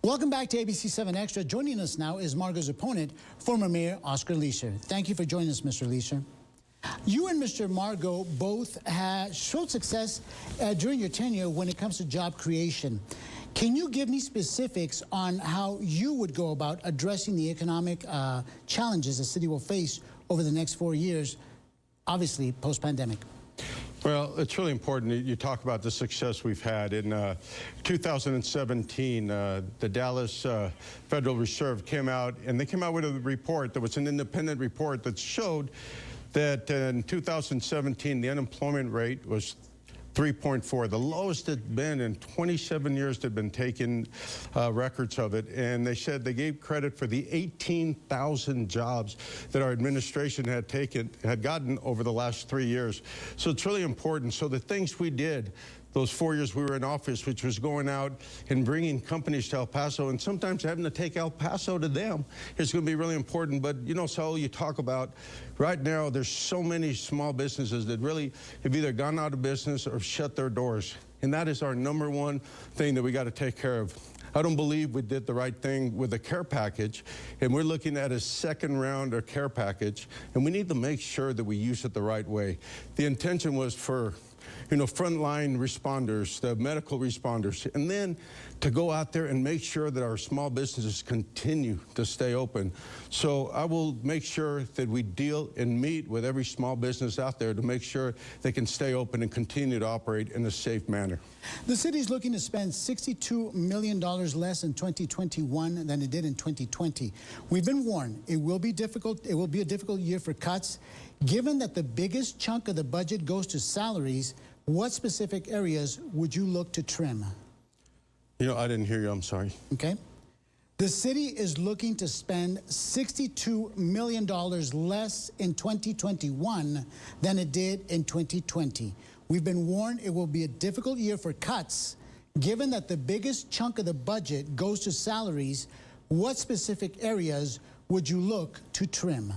Welcome back to ABC-7 Extra. Joining us now is Margot's opponent, former Mayor Oscar Leeser. Thank you for joining us, Mr. Leeser. You and Mr. Margot both showed success during your tenure when it comes to job creation. Can you give me specifics on how you would go about addressing the economic challenges the city will face over the next 4 years, obviously post-pandemic? Well, it's really important that you talk about the success we've had. In 2017, the Dallas Federal Reserve came out, and they came out with a report that was an independent report that showed that in 2017, the unemployment rate was 3.4, the lowest it's been in 27 years. They've been taking records of it, and they said they gave credit for the 18,000 jobs that our administration had gotten over the last 3 years. So it's really important. So the things we did those 4 years we were in office, which was going out and bringing companies to El Paso and sometimes having to take El Paso to them, is going to be really important. But, you know, Saul, you talk about right now there's so many small businesses that really have either gone out of business or shut their doors. And that is our #1 thing that we got to take care of. I don't believe we did the right thing with the care package, and we're looking at a second round of care package, and we need to make sure that we use it the right way. The intention was for, you know, frontline responders, the medical responders, and then to go out there and make sure that our small businesses continue to stay open. So I will make sure that we deal and meet with every small business out there to make sure they can stay open and continue to operate in a safe manner. The city is looking to spend $62 million less in 2021 than it did in 2020. We've been warned it will be difficult. It will be a difficult year for cuts. Given that the biggest chunk of the budget goes to salaries, what specific areas would you look to trim? You know, I didn't hear you. I'm sorry. Okay. The city is looking to spend $62 million less in 2021 than it did in 2020. We've been warned it will be a difficult year for cuts. Given that the biggest chunk of the budget goes to salaries, what specific areas would you look to trim?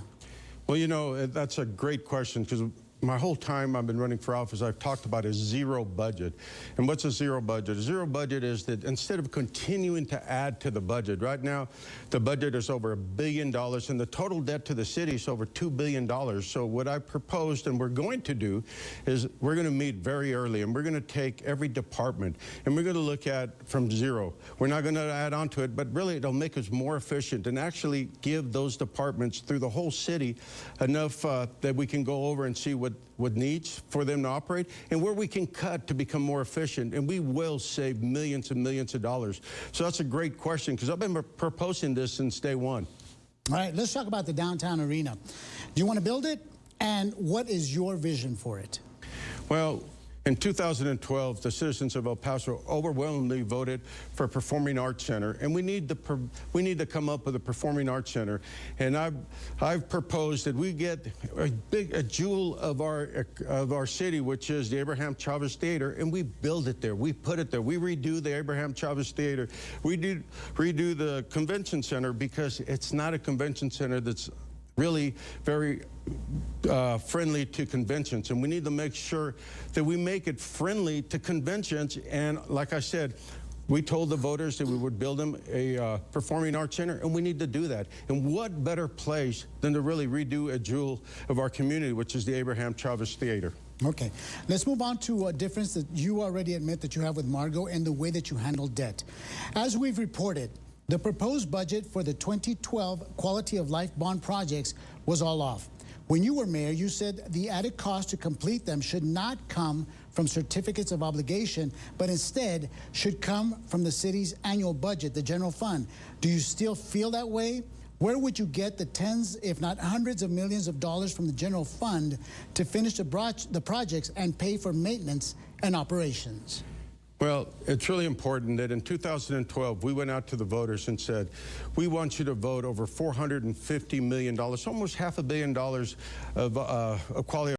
Well, you know, that's a great question, because my whole time I've been running for office, I've talked about a zero budget. And what's a zero budget? A zero budget is that instead of continuing to add to the budget, right now the budget is over $1 billion and the total debt to the city is over $2 billion. So what I proposed and we're going to do is we're going to meet very early, and we're going to take every department and we're going to look at from zero. We're not going to add on to it, but really it'll make us more efficient and actually give those departments through the whole city enough that we can go over and see what needs for them to operate and where we can cut to become more efficient, and we will save millions and millions of dollars. So that's a great question, because I've been proposing this since day one. All right, let's talk about the downtown arena. Do you want to build it, and what is your vision for it? Well, in 2012, the citizens of El Paso overwhelmingly voted for a performing arts center, and we need to come up with a performing arts center. And I've proposed that we get a jewel of our city, which is the Abraham Chavez Theater, and we build it there. We put it there. We redo the Abraham Chavez Theater. We redo the convention center, because it's not a convention center that's really very friendly to conventions, and we need to make sure that we make it friendly to conventions. And like I said, we told the voters that we would build them a performing arts center, and we need to do that. And what better place than to really redo a jewel of our community, which is the Abraham Chavez Theater. Okay. Let's move on to a difference that you already admit that you have with Margot and the way that you handle debt. As we've reported, the proposed budget for the 2012 Quality of Life bond projects was all off. When you were mayor, you said the added cost to complete them should not come from certificates of obligation, but instead should come from the city's annual budget, the general fund. Do you still feel that way? Where would you get the tens, if not hundreds of millions of dollars from the general fund to finish the projects and pay for maintenance and operations? Well, it's really important that in 2012, we went out to the voters and said, we want you to vote over $450 million, almost $500 million of quality